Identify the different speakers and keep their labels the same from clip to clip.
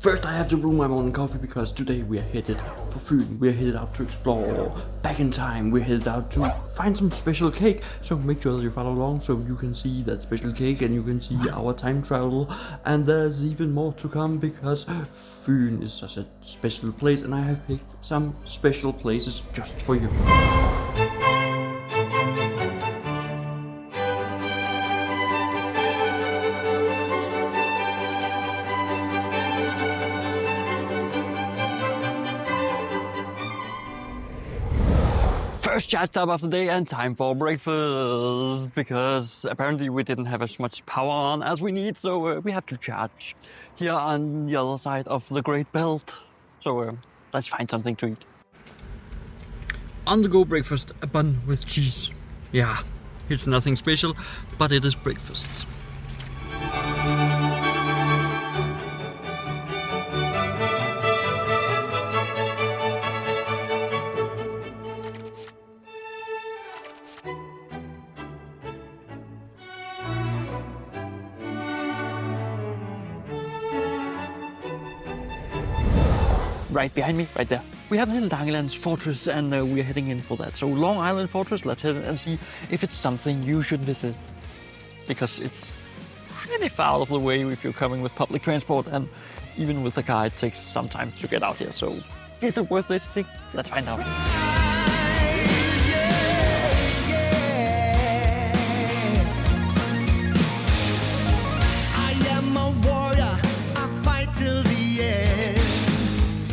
Speaker 1: First I have to brew my morning coffee because today we are headed for food. We are headed out to explore back in time. We're headed out to find some special cake. So make sure that you follow along so you can see that special cake and you can see our time travel. And there's even more to come because Fyn is such a special place and I have picked some special places just for you. First chat stop of the day and time for breakfast because apparently we didn't have as much power on as we need, so we have to charge here on the other side of the Great Belt. So let's find something to eat. On the go breakfast, a bun with cheese. Yeah, it's nothing special, but it is breakfast. Right behind me, right there, we have the Langelands Fortress and we're heading in for that. So Long Island Fortress, let's head and see if it's something you should visit. Because it's pretty far out of the way if you're coming with public transport, and even with a car it takes some time to get out here. So is it worth visiting? Let's find out.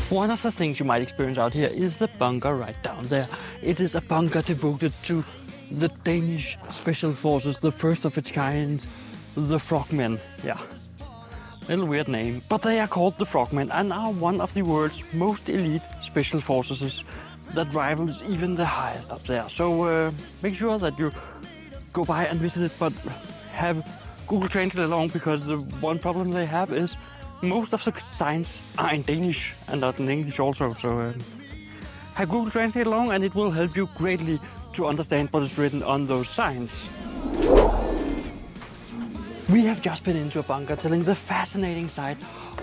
Speaker 1: One of the things you might experience out here is the bunker right down there. It is a bunker devoted to the Danish Special Forces, the first of its kind, the Frogmen. Yeah, little weird name, but they are called the Frogmen and are one of the world's most elite special forces that rivals even the highest up there. So make sure that you go by and visit it, but have Google Translate along because the one problem they have is most of the signs are in Danish and not in English also, so have Google Translate along and it will help you greatly to understand what is written on those signs. We have just been into a bunker telling the fascinating side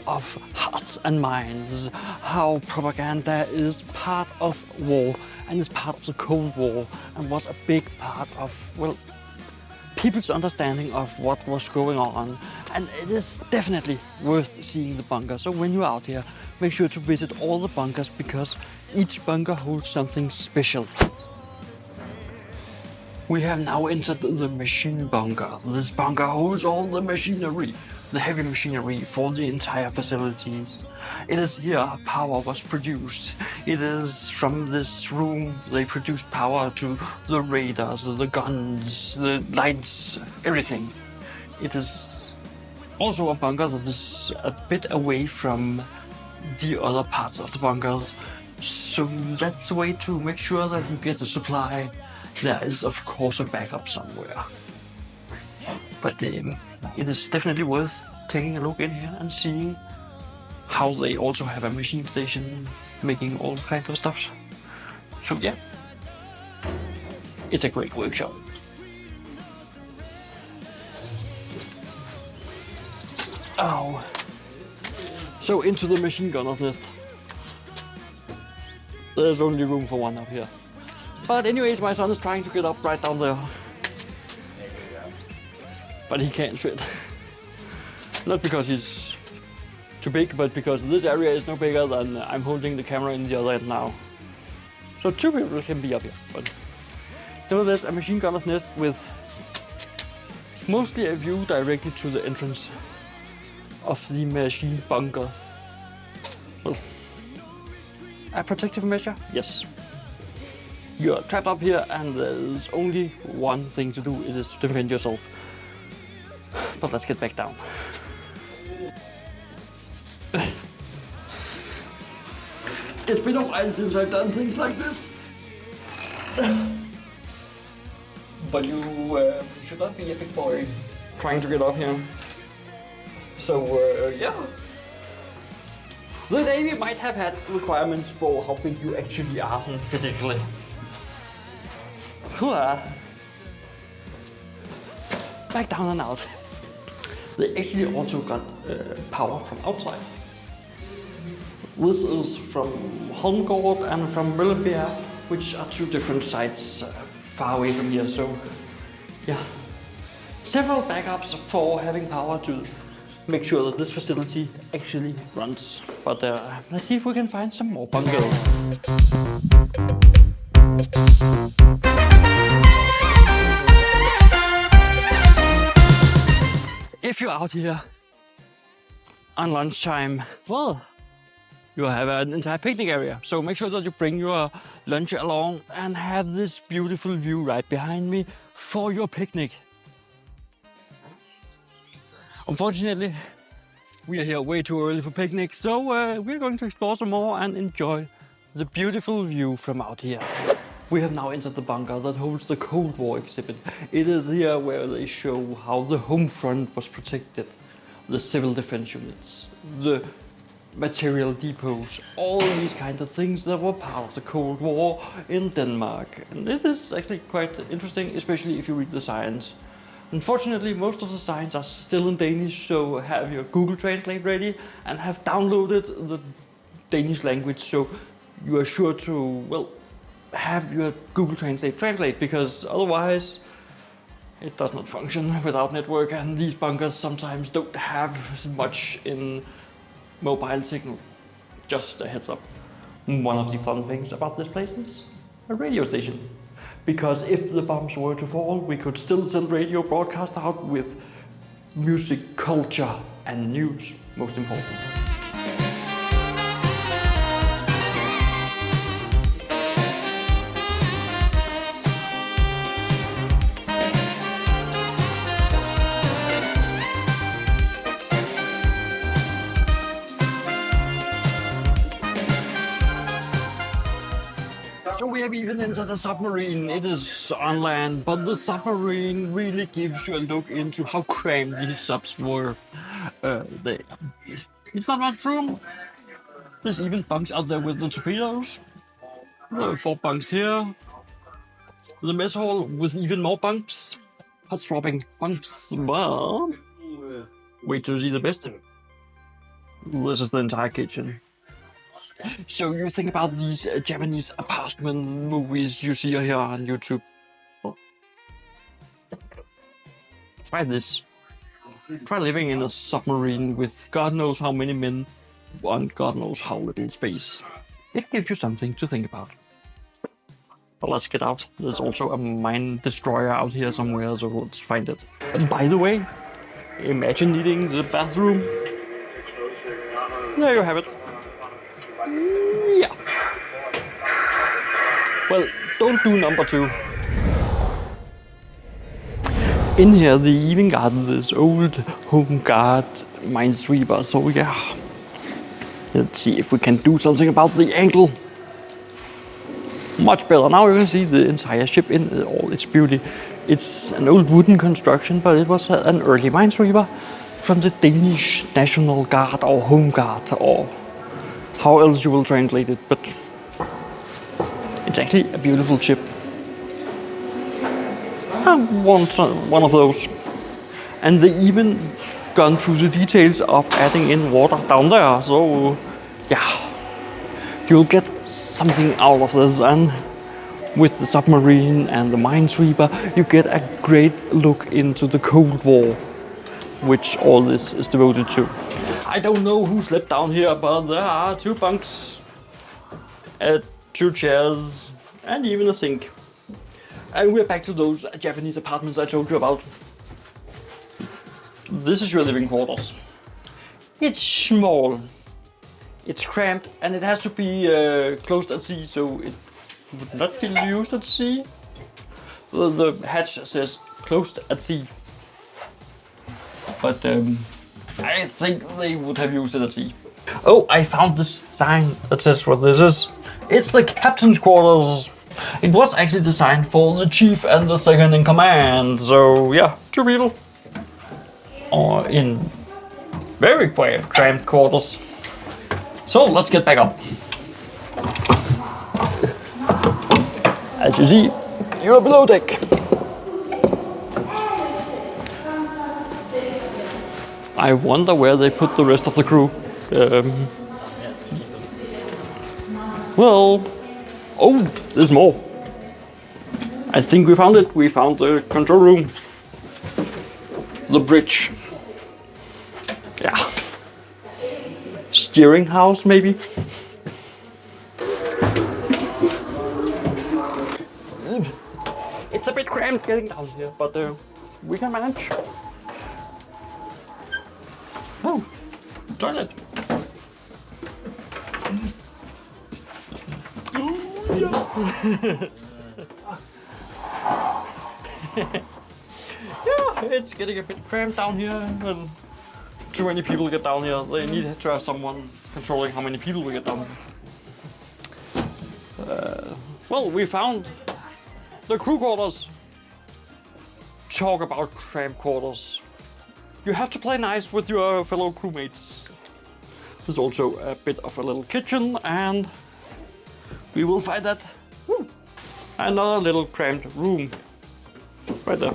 Speaker 1: of Harts and Minds, how propaganda is part of war and is part of the Cold War and was a big part of, well, people's understanding of what was going on, and it is definitely worth seeing the bunker. So when you're out here, make sure to visit all the bunkers because each bunker holds something special. We have now entered the machine bunker. This bunker holds all the machinery, the heavy machinery for the entire facilities. It is here power was produced. It is from this room they produced power to the radars, the guns, the lights, everything. It is also a bunker that is a bit away from the other parts of the bunkers. So that's a way to make sure that you get the supply. There is of course a backup somewhere. But it is definitely worth taking a look in here and seeing how they also have a machine station making all kinds of stuff. So yeah, it's a great workshop. Oh, so into the machine gunner's nest. There's only room for one up here. But anyways, my son is trying to get up right down there. But he can't fit. Not because he's too big, but because this area is no bigger than I'm holding the camera in the other end now. So two people can be up here. But nevertheless, a machine gunner's nest with mostly a view directly to the entrance of the machine bunker. Well, a protective measure? Yes. You're trapped up here and there's only one thing to do, it is to defend yourself. But let's get back down. It's been a while since I've done things like this. But you should not be a big boy trying to get up here. So yeah. The Navy might have had requirements for how big you actually are physically. Back down and out. They actually also got power from outside. This is from Holmgård and from Møllebjerg, which are two different sites far away from here. So, yeah, several backups for having power to make sure that this facility actually runs. But let's see if we can find some more bunkers. If you're out here on lunchtime, well, you have an entire picnic area. So make sure that you bring your lunch along and have this beautiful view right behind me for your picnic. Unfortunately, we are here way too early for picnic, so we're going to explore some more and enjoy the beautiful view from out here. We have now entered the bunker that holds the Cold War Exhibit. It is here where they show how the home front was protected, the civil defense units, the material depots, all these kinds of things that were part of the Cold War in Denmark. And it is actually quite interesting, especially if you read the signs. Unfortunately, most of the signs are still in Danish, so have your Google Translate ready and have downloaded the Danish language so you are sure to, well, have your Google translate, because otherwise it does not function without network, and these bunkers sometimes don't have much in mobile signal. Just a heads up. One of the fun things about this place is a radio station, because if the bombs were to fall, we could still send radio broadcast out with music, culture and news, most important. So we have even entered a submarine. It is on land, but the submarine really gives you a look into how cramped these subs were. It's not much room. There's even bunks out there with the torpedoes. There are 4 bunks here. The mess hall with even more bunks. Hot swapping bunks. Well, wait to see the best. This is the entire kitchen. So you think about these Japanese apartment movies you see here on YouTube. Try this. Try living in a submarine with God knows how many men on God knows how little space. It gives you something to think about. But let's get out. There's also a mine destroyer out here somewhere, so let's find it. And by the way, imagine needing the bathroom. There you have it. Yeah. Well, don't do number 2. In here they even got this old home guard Minesweeper, so yeah. Let's see if we can do something about the angle. Much better. Now you can see the entire ship in all its beauty. It's an old wooden construction, but it was an early Minesweeper from the Danish National Guard or Home Guard, or how else you will translate it, but it's actually a beautiful ship. I want one of those. And they even gone through the details of adding in water down there, so yeah, you'll get something out of this. And with the submarine and the Minesweeper, you get a great look into the Cold War, which all this is devoted to. I don't know who slept down here, but there are 2 bunks, 2 chairs, and even a sink. And we're back to those Japanese apartments I told you about. This is your living quarters. It's small, it's cramped, and it has to be closed at sea, so it would not be used at sea. The hatch says closed at sea. But I think they would have used it at sea. Oh, I found this sign that says what this is. It's the captain's quarters. It was actually designed for the chief and the second in command. So yeah, 2 people. Or in very cramped quarters. So let's get back up. As you see, you're below deck. I wonder where they put the rest of the crew. Well, oh, there's more. I think we found it. We found the control room. The bridge. Yeah. Steering house, maybe? It's a bit cramped getting down here, but we can manage. Oh, toilet. Yeah, it's getting a bit cramped down here, and too many people get down here. They need to have someone controlling how many people we get down here. Well, we found the crew quarters. Talk about cramped quarters. You have to play nice with your fellow crewmates. There's also a bit of a little kitchen, and we will find that. Woo, another little cramped room right there.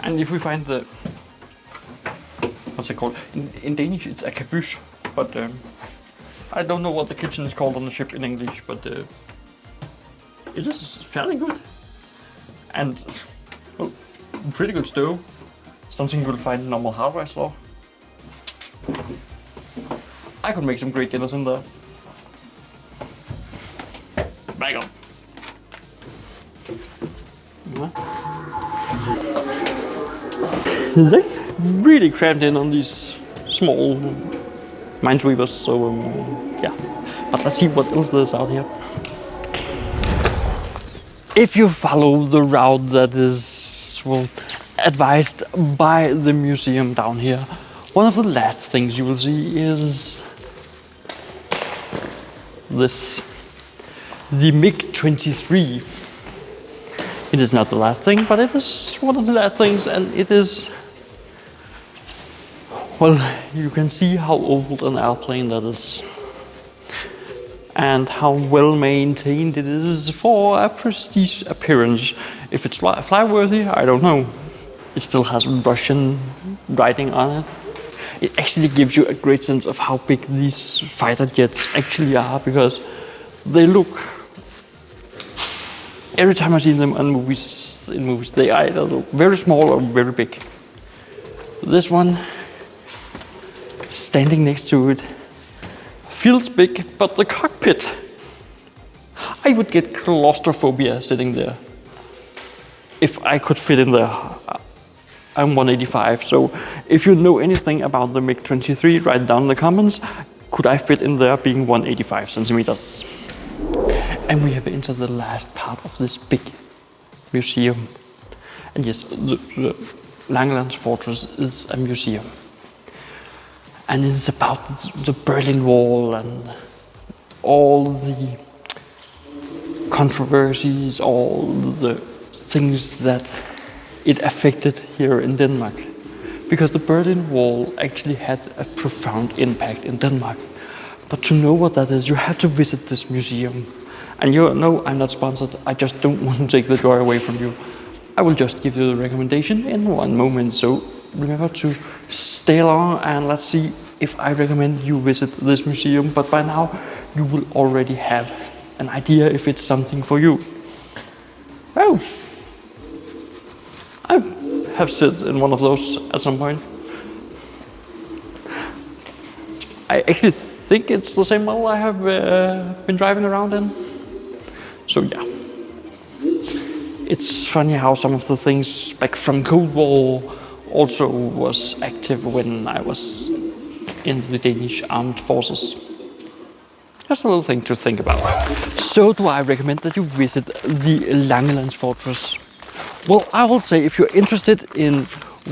Speaker 1: And if we find the, what's it called? In Danish it's a caboose, but I don't know what the kitchen is called on the ship in English, but it is fairly good. And oh, pretty good stove. Something you'll find in normal hardware store. I could make some great dinners in there. Back up. They really crammed in on these small minesweepers, so yeah. But let's see what else there's out here. If you follow the route that is, well, advised by the museum down here, one of the last things you will see is this, the MiG-23. It is not the last thing, but it is one of the last things, and it is, well, you can see how old an airplane that is, and how well maintained it is for a prestige appearance. If it's flyworthy, I don't know. It still has Russian writing on it. It actually gives you a great sense of how big these fighter jets actually are, because they look, every time I see them in movies, they either look very small or very big. This one, standing next to it, feels big, but the cockpit, I would get claustrophobia sitting there. If I could fit in there. I'm 185, so if you know anything about the MiG-23, write down in the comments. Could I fit in there being 185 centimeters? And we have entered the last part of this big museum. And yes, the Langelands Fortress is a museum. And it's about the Berlin Wall and all the controversies, all the things that it affected here in Denmark. Because the Berlin Wall actually had a profound impact in Denmark. But to know what that is, you have to visit this museum. And you know, I'm not sponsored, I just don't want to take the joy away from you. I will just give you the recommendation in one moment. So remember to stay along, and let's see if I recommend you visit this museum. But by now, you will already have an idea if it's something for you. Oh, I have sit in one of those at some point. I actually think it's the same model I have been driving around in. So yeah. It's funny how some of the things back from Cold War also was active when I was in the Danish armed forces. Just a little thing to think about. So do I recommend that you visit the Langelands Fortress? Well, I will say if you're interested in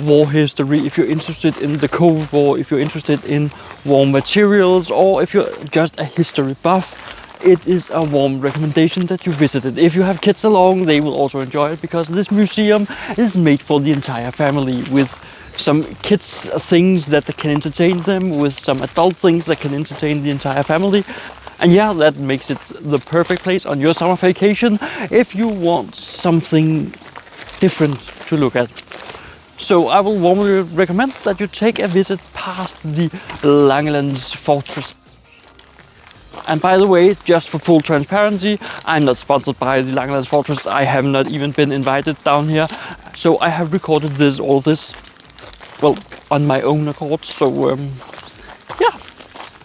Speaker 1: war history, if you're interested in the Cold War, if you're interested in war materials, or if you're just a history buff, it is a warm recommendation that you visit it. If you have kids along, they will also enjoy it, because this museum is made for the entire family, with some kids things that can entertain them, with some adult things that can entertain the entire family. And yeah, that makes it the perfect place on your summer vacation if you want something different to look at. So I will warmly recommend that you take a visit past the Langelands Fortress. And by the way, just for full transparency, I'm not sponsored by the Langelands Fortress. I have not even been invited down here. So I have recorded all this, well, on my own accord. So yeah,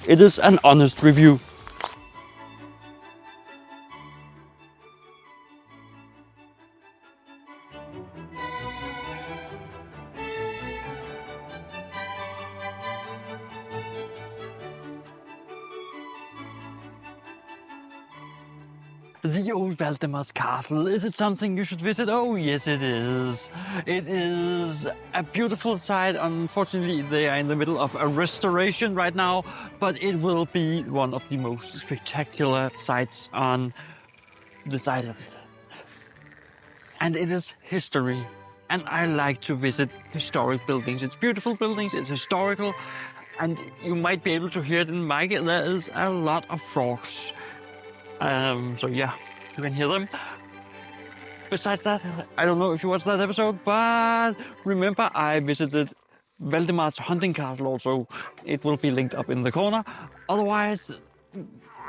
Speaker 1: it is an honest review. The old Valdemars Castle, is it something you should visit? Oh yes it is. It is a beautiful site. Unfortunately they are in the middle of a restoration right now, but it will be one of the most spectacular sites on this island. And it is history. And I like to visit historic buildings. It's beautiful buildings, it's historical, and you might be able to hear it in my mic. There is a lot of frogs. So yeah, you can hear them. Besides that, I don't know if you watched that episode, but remember I visited Valdemars hunting castle also. It will be linked up in the corner. Otherwise,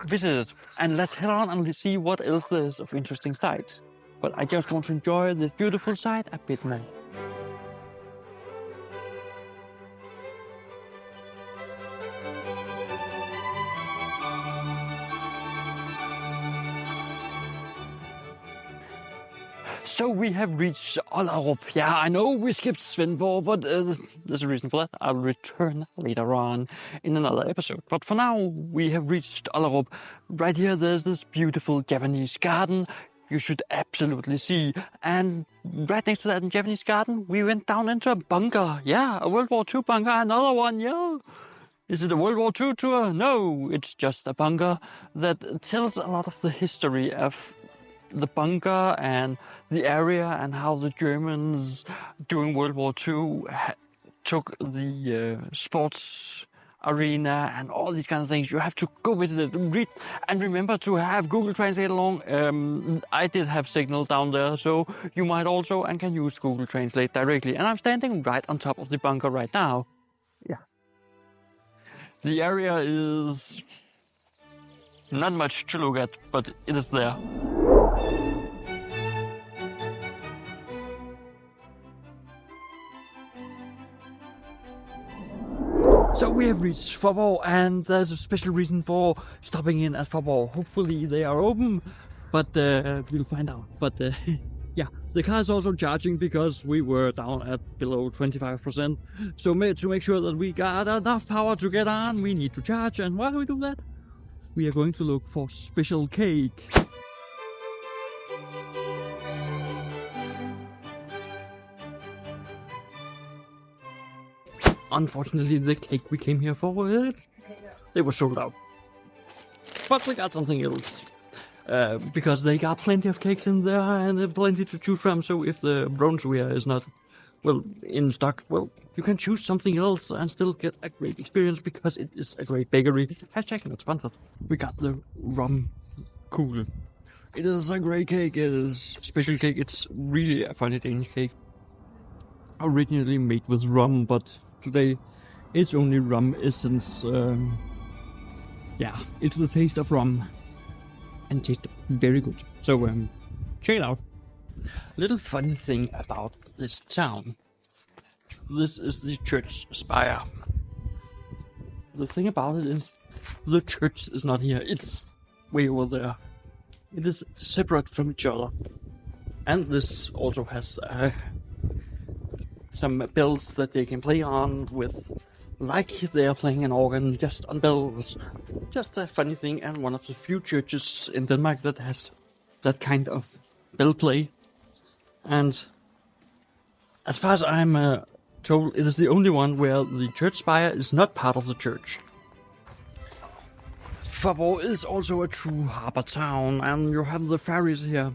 Speaker 1: visit it. And let's head on and see what else there is of interesting sites. But I just want to enjoy this beautiful site a bit more. So we have reached Ollerup. Yeah, I know we skipped Svendborg, but there's a reason for that. I'll return later on in another episode. But for now, we have reached Ollerup. Right here, there's this beautiful Japanese garden you should absolutely see. And right next to that Japanese garden, we went down into a bunker. Yeah, a World War II bunker, another one, yeah. Is it a World War II tour? No, it's just a bunker that tells a lot of the history of the bunker and the area and how the Germans during World War II took the sports arena and all these kind of things. You have to go visit it, read, and remember to have Google Translate along. I did have Signal down there, so you might also and can use Google Translate directly. And I'm standing right on top of the bunker right now. Yeah. The area is not much to look at, but it is there. So we have reached Faarborg, and there's a special reason for stopping in at Faarborg. Hopefully they are open, but we'll find out. But yeah, the car is also charging because we were down at below 25%. So to make sure that we got enough power to get on, we need to charge. And why do we do that? We are going to look for special cake. Unfortunately, the cake we came here for, they were sold out. But we got something else. Because they got plenty of cakes in there and plenty to choose from. So if the bronzeware is not, well, in stock, well, you can choose something else and still get a great experience because it is a great bakery. Hashtag not sponsored. We got the rum cool. It is a great cake. It is special cake. It's really a funny Danish cake. Originally made with rum, but today it's only rum essence. Yeah, it's the taste of rum and tastes very good. So check it out. Little funny thing about this town. This is the church spire. The thing about it is the church is not here. It's way over there. It is separate from each other. And this also has some bells that they can play on with, like they are playing an organ just on bells. Just a funny thing, and one of the few churches in Denmark that has that kind of bell play. And as far as I'm told, it is the only one where the church spire is not part of the church. Faarborg is also a true harbor town, and you have the ferries here.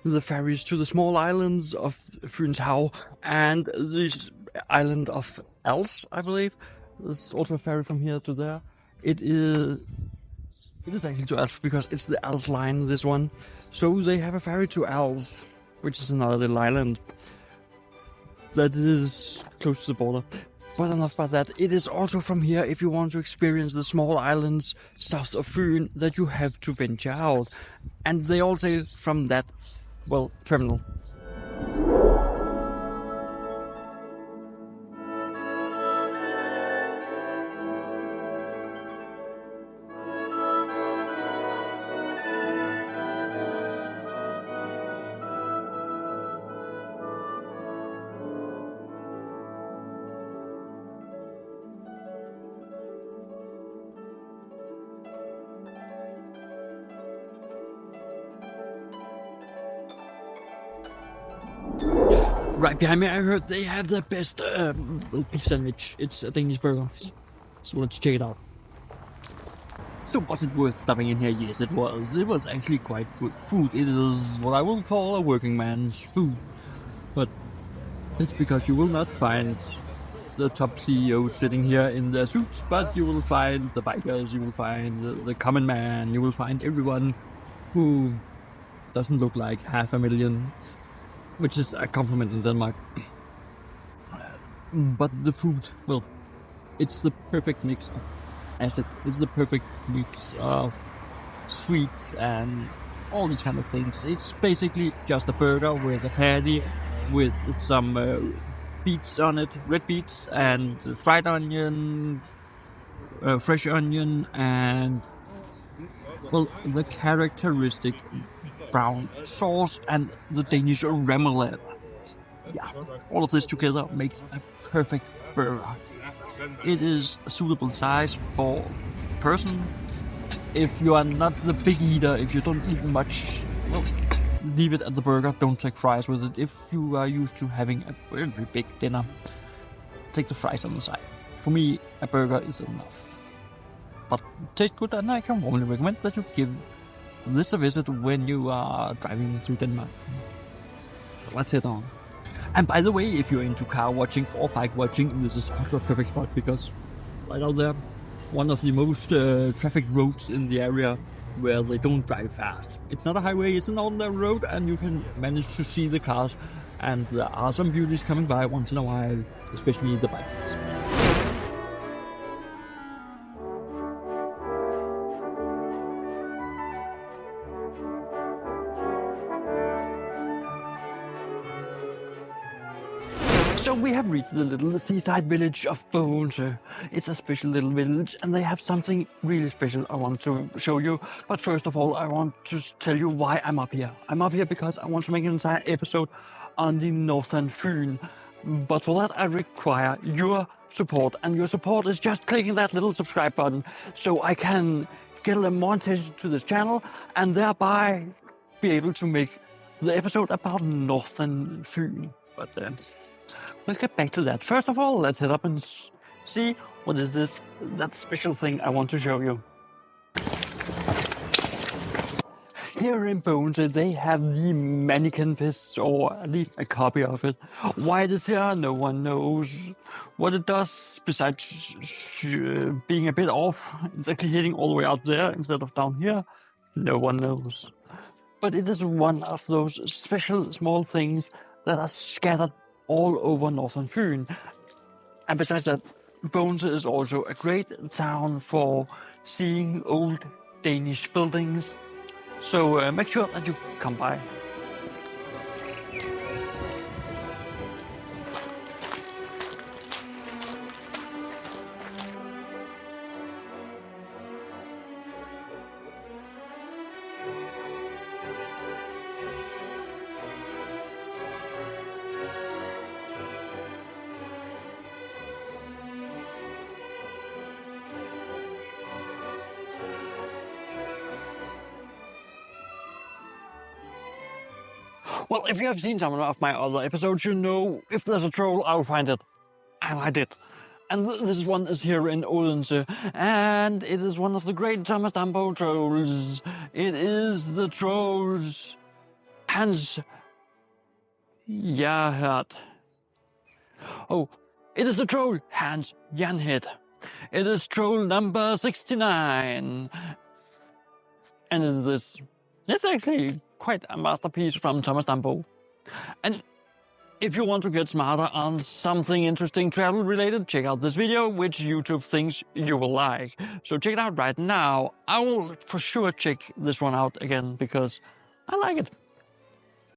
Speaker 1: The ferries to the small islands of Fyns Hav and the island of Els, I believe. There's also a ferry from here to there. It is actually to Els because it's the Els line, this one. So they have a ferry to Els, which is another little island that is close to the border. But enough about that. It is also from here, if you want to experience the small islands south of Fyn, that you have to venture out. And they all say from that, well, terminal. Right behind me, I heard they have the best beef sandwich. It's a Danish burger. So let's check it out. So was it worth stopping in here? Yes, it was. It was actually quite good food. It is what I will call a working man's food. But it's because you will not find the top CEOs sitting here in their suits, but you will find the bikers, you will find the common man, you will find everyone who doesn't look like 500,000. Which is a compliment in Denmark. But the food, well, it's the perfect mix of acid. It's the perfect mix of sweets and all these kind of things. It's basically just a burger with a patty, with some beets on it, red beets, and fried onion, fresh onion, and, well, the characteristic brown sauce and the Danish remoulade. Yeah, all of this together makes a perfect burger. It is a suitable size for a person. If you are not the big eater, if you don't eat much, well, leave it at the burger. Don't take fries with it. If you are used to having a very big dinner, take the fries on the side. For me, a burger is enough. But it tastes good, and I can warmly recommend that you give this a visit when you are driving through Denmark. Let's head on. And by the way, if you're into car watching or bike watching, this is also a perfect spot because right out there, one of the most traffic roads in the area where they don't drive fast. It's not a highway, it's an ordinary road, and you can manage to see the cars, and there are some beauties coming by once in a while, especially the bikes. So we have reached the little seaside village of Bones. It's a special little village, and they have something really special I want to show you. But first of all, I want to tell you why I'm up here. I'm up here because I want to make an entire episode on the northern Fyn. But for that, I require your support, and your support is just clicking that little subscribe button so I can get a little more attention to this channel and thereby be able to make the episode about northern Fyn. But let's get back to that. First of all, let's head up and see what is that special thing I want to show you. Here in Bones, they have the mannequin piece, or at least a copy of it. Why it is here, no one knows. What it does, besides being a bit off, it's actually hitting all the way out there instead of down here, no one knows. But it is one of those special small things that are scattered all over northern Fyn. And besides that, Bones is also a great town for seeing old Danish buildings. So make sure that you come by. Well, if you have seen some of my other episodes, you know if there's a troll, I'll find it. And I did. And this one is here in Odense. And it is one of the great Thomas Dambo trolls. It is the trolls Hans Jahrhard. Oh, it is the troll Hans Janhed. It is troll number 69. And it is this. It's actually quite a masterpiece from Thomas Dambo. And If you want to get smarter on something interesting travel related, check out this video, which YouTube thinks you will like. So check it out right now. I will for sure check this one out again because I like it.